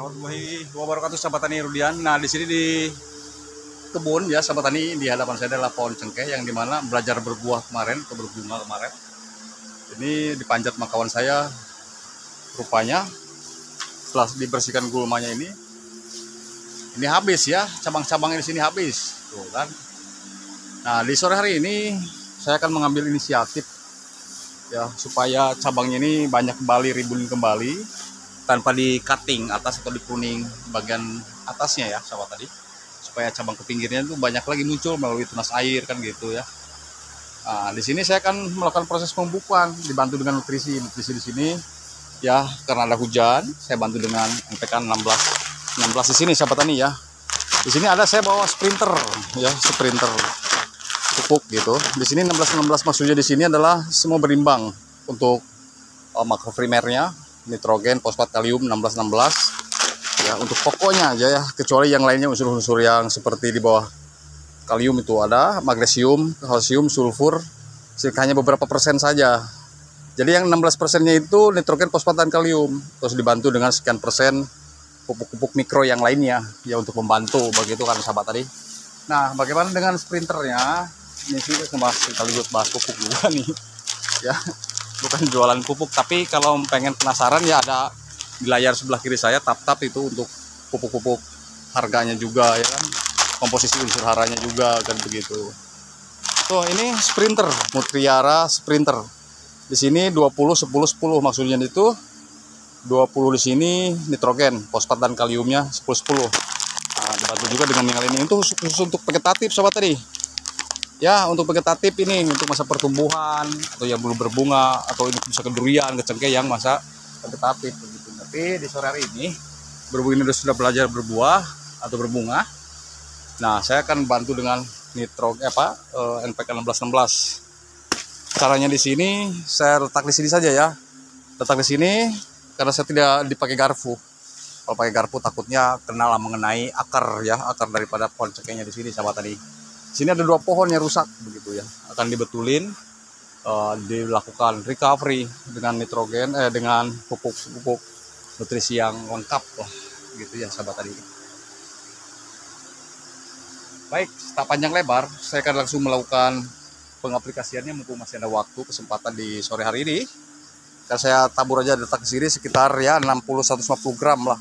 Warahmatullahi wabarakatuh, sahabat tani Rudian. Nah, di sini di kebun ya, sahabat tani, di hadapan saya adalah pohon cengkeh yang dimana belajar berbuah kemarin atau berbunga kemarin. Ini dipanjat sama kawan saya, rupanya setelah dibersihkan gulmanya ini habis ya, cabang-cabangnya di sini habis, tuh kan. Nah, di sore hari ini saya akan mengambil inisiatif ya supaya cabangnya ini banyak kembali, rimbun kembali, tanpa di cutting atas atau di pruning bagian atasnya ya, sahabat tadi, supaya cabang ke pinggirnya itu banyak lagi muncul melalui tunas air kan gitu ya. Nah, di sini saya akan melakukan proses pembukuan dibantu dengan nutrisi di sini ya, karena ada hujan. Saya bantu dengan NPK 16 di sini, sahabat tani ya. Di sini ada saya bawa sprinter ya, sprinter pupuk gitu. Di sini 16 maksudnya di sini adalah semua berimbang untuk makro primernya, nitrogen, fosfat, kalium 16 ya, untuk pokoknya aja ya, kecuali yang lainnya unsur-unsur yang seperti di bawah kalium itu ada magnesium, kalsium, sulfur, hanya beberapa persen saja. Jadi yang 16%-nya itu nitrogen, fosfat, dan kalium, terus dibantu dengan sekian persen pupuk-pupuk mikro yang lainnya ya, untuk membantu begitu kan, sahabat tadi. Nah, bagaimana dengan sprinternya? Ini sih sekaligus bahas pupuk juga nih ya, bukan jualan pupuk, tapi kalau pengen penasaran ya, ada di layar sebelah kiri saya tab-tab itu untuk pupuk-pupuk harganya juga ya kan, komposisi unsur haranya juga kan begitu. Tuh, ini sprinter Mutiara Sprinter. Di sini 20 10 10 maksudnya itu 20 di sini nitrogen, fosfat, dan kaliumnya 10 10. Nah, dibantu juga dengan yang lain. Itu khusus untuk vegetatif, sahabat tadi. Ya, untuk vegetatif ini untuk masa pertumbuhan atau yang belum berbunga, atau ini bisa ke durian, ke cengkeh yang masa vegetatif begitu. Tapi di sore hari ini berhubung ini sudah belajar berbuah atau berbunga. Nah, saya akan bantu dengan NPK 16. Caranya di sini saya letak di sini saja ya. Letak di sini karena saya tidak dipakai garpu. Kalau pakai garpu takutnya kena mengenai akar ya, akar daripada pohon cengkehnya di sini, sahabat tadi. Di sini ada 2 pohon yang rusak begitu ya. Akan dibetulin, dilakukan recovery dengan nitrogen, dengan pupuk nutrisi yang lengkap lah, gitu ya, sahabat tadi. Baik, tak panjang lebar, saya akan langsung melakukan pengaplikasiannya mumpung masih ada waktu, kesempatan di sore hari ini. Dan saya tabur aja, letak di sini sekitar ya 60-150 gram lah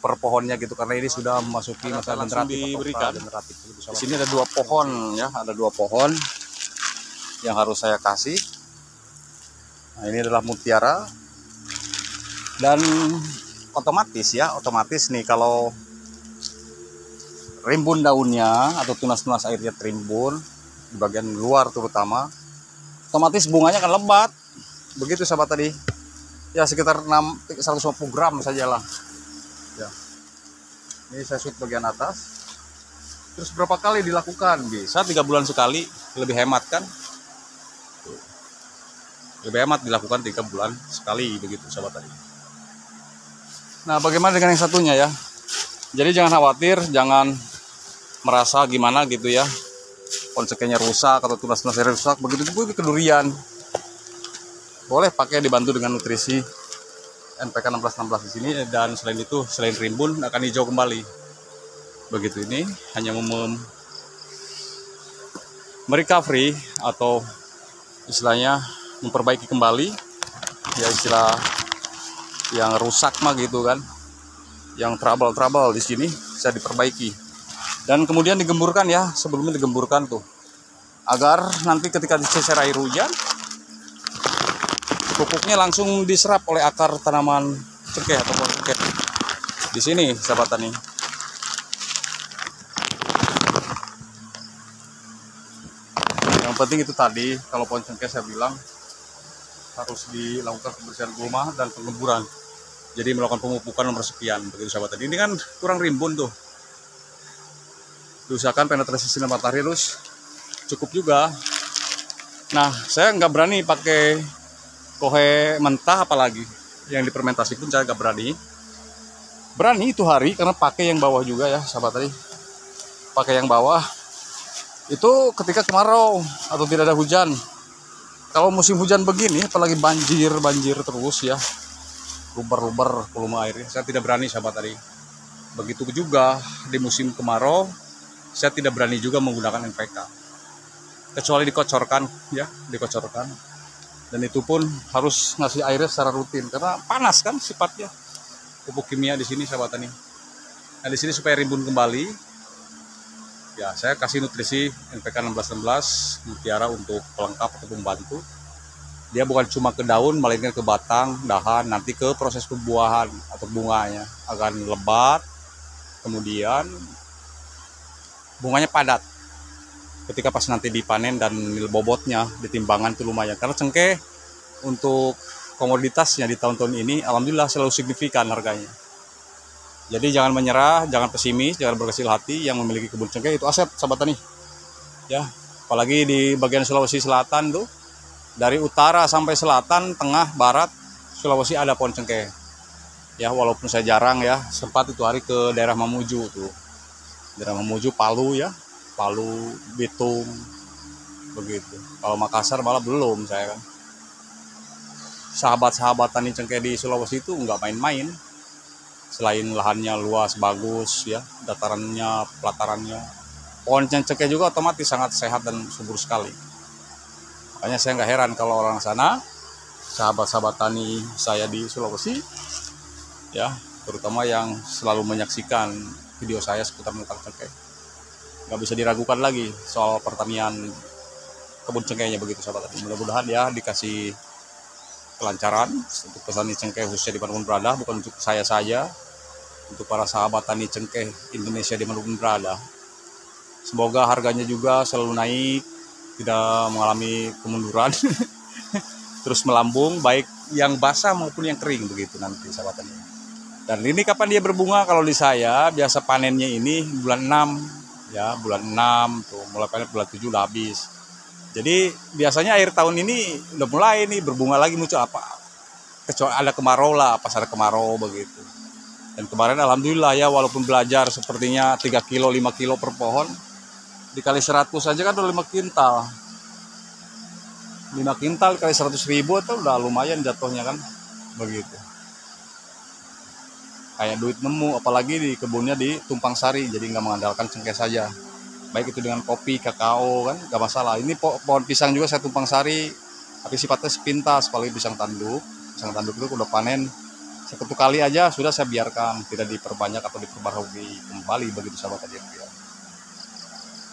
per pohonnya gitu, karena ini sudah memasuki masa generatif diberikan. Di sini ada 2 pohon ya, ada 2 pohon yang harus saya kasih. Nah, ini adalah Mutiara, dan otomatis nih kalau rimbun daunnya atau tunas-tunas airnya terimbun di bagian luar terutama, otomatis bunganya akan lebat begitu, sahabat tadi ya, sekitar 150 gram sajalah ya. Ini saya shoot bagian atas. Terus berapa kali dilakukan? Bisa 3 bulan sekali, lebih hemat kan, lebih hemat dilakukan 3 bulan sekali begitu, sahabat tadi. Nah, bagaimana dengan yang satunya ya? Jadi jangan khawatir, jangan merasa gimana gitu ya, pohon cengkehnya rusak atau tunas-tunasnya rusak begitu juga ke durian. Boleh pakai, dibantu dengan nutrisi NPK 16 di sini. Dan selain itu, selain rimbun akan hijau kembali begitu. Ini hanya merecovery atau istilahnya memperbaiki kembali ya, istilah yang rusak mah gitu kan, yang trouble di sini bisa diperbaiki dan kemudian digemburkan ya, sebelumnya digemburkan tuh, agar nanti ketika dicecer air hujan, pupuknya langsung diserap oleh akar tanaman cengkeh atau pohon cengkeh di sini, sahabat tani. Yang penting itu tadi, kalau pohon cengkeh saya bilang harus dilakukan pembersihan gulma dan pengemburan. Jadi melakukan pemupukan nomor sekian begitu, sahabat tadi. Ini kan kurang rimbun tuh. Diusahakan penetrasi sinar matahari terus cukup juga. Nah, saya nggak berani pakai kohe mentah, apalagi yang difermentasi pun saya nggak berani itu hari, karena pakai yang bawah juga ya, sahabat tadi. Pakai yang bawah itu ketika kemarau atau tidak ada hujan. Kalau musim hujan begini, apalagi banjir terus ya, luber volume airnya, saya tidak berani, sahabat tadi. Begitu juga di musim kemarau, saya tidak berani juga menggunakan NPK. Kecuali dikocorkan, ya, dikocorkan. Dan itu pun harus ngasih airnya secara rutin karena panas kan sifatnya pupuk kimia di sini sahabat tani. Nah di sini supaya rimbun kembali, ya saya kasih nutrisi NPK 1616 Mutiara untuk pelengkap atau pembantu. Dia bukan cuma ke daun, melainkan ke batang, dahan, nanti ke proses pembuahan atau bunganya akan lebat, kemudian bunganya padat. Ketika pas nanti dipanen dan nilai bobotnya ditimbangan itu lumayan. Karena cengkeh untuk komoditasnya di tahun-tahun ini alhamdulillah selalu signifikan harganya. Jadi jangan menyerah, jangan pesimis, jangan berkecil hati. Yang memiliki kebun cengkeh itu aset sahabat tani. Ya, apalagi di bagian Sulawesi Selatan tuh, dari utara sampai selatan, tengah, barat, Sulawesi ada pohon cengkeh. Ya, walaupun saya jarang ya, sempat itu hari ke daerah Mamuju tuh. Daerah Mamuju, Palu ya, Palu, Bitung, begitu. Kalau Makassar malah belum saya kan. Sahabat-sahabat tani cengkeh di Sulawesi itu nggak main-main. Selain lahannya luas, bagus ya, datarannya, pelatarannya. Pohon cengkeh juga otomatis sangat sehat dan subur sekali. Makanya saya nggak heran kalau orang sana, sahabat-sahabat tani saya di Sulawesi, ya, terutama yang selalu menyaksikan video saya seputar tentang cengkeh. Nggak bisa diragukan lagi soal pertanian kebun cengkehnya begitu sahabat tani. Mudah-mudahan ya dikasih kelancaran untuk petani cengkeh khususnya dimanapun berada, bukan untuk saya saja, untuk para sahabat tani cengkeh Indonesia dimanapun berada. Semoga harganya juga selalu naik, tidak mengalami kemunduran, terus melambung, baik yang basah maupun yang kering begitu nanti sahabat tani. Dan ini kapan dia berbunga? Kalau di saya biasa panennya ini bulan 6 ya, bulan 6 tuh mulai panen bulan 7 udah habis. Jadi biasanya akhir tahun ini udah mulai nih berbunga lagi muncul apa. Kecuali ada kemarau lah, pas ada kemarau begitu. Dan kemarin alhamdulillah ya, walaupun belajar sepertinya 3 kilo 5 kilo per pohon, dikali 100 aja kan udah 5 kintal. 5 kintal kali 100.000 itu udah lumayan jatuhnya kan begitu. Kayak duit nemu, apalagi di kebunnya di Tumpang Sari, jadi nggak mengandalkan cengkeh saja. Baik itu dengan kopi, kakao kan nggak masalah. Ini pohon pisang juga saya Tumpang Sari, tapi sifatnya sepintas. Apalagi pisang tanduk itu udah panen satu kali aja sudah saya biarkan, tidak diperbanyak atau diperbarui kembali begitu sahabat tadi.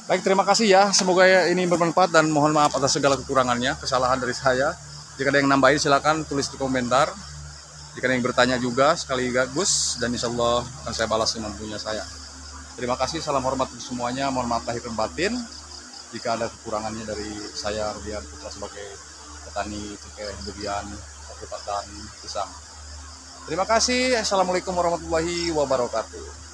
Baik, terima kasih ya, semoga ini bermanfaat dan mohon maaf atas segala kekurangannya, kesalahan dari saya. Jika ada yang nambahin silakan tulis di komentar. Jika ada yang bertanya juga sekali bagus, dan insya Allah akan saya balas semampunya saya. Terima kasih, salam hormat untuk semuanya. Mohon maaf lahir dan batin jika ada kekurangannya dari saya Rudian Putra sebagai petani cengkeh, durian, dan pisang. Terima kasih. Assalamualaikum warahmatullahi wabarakatuh.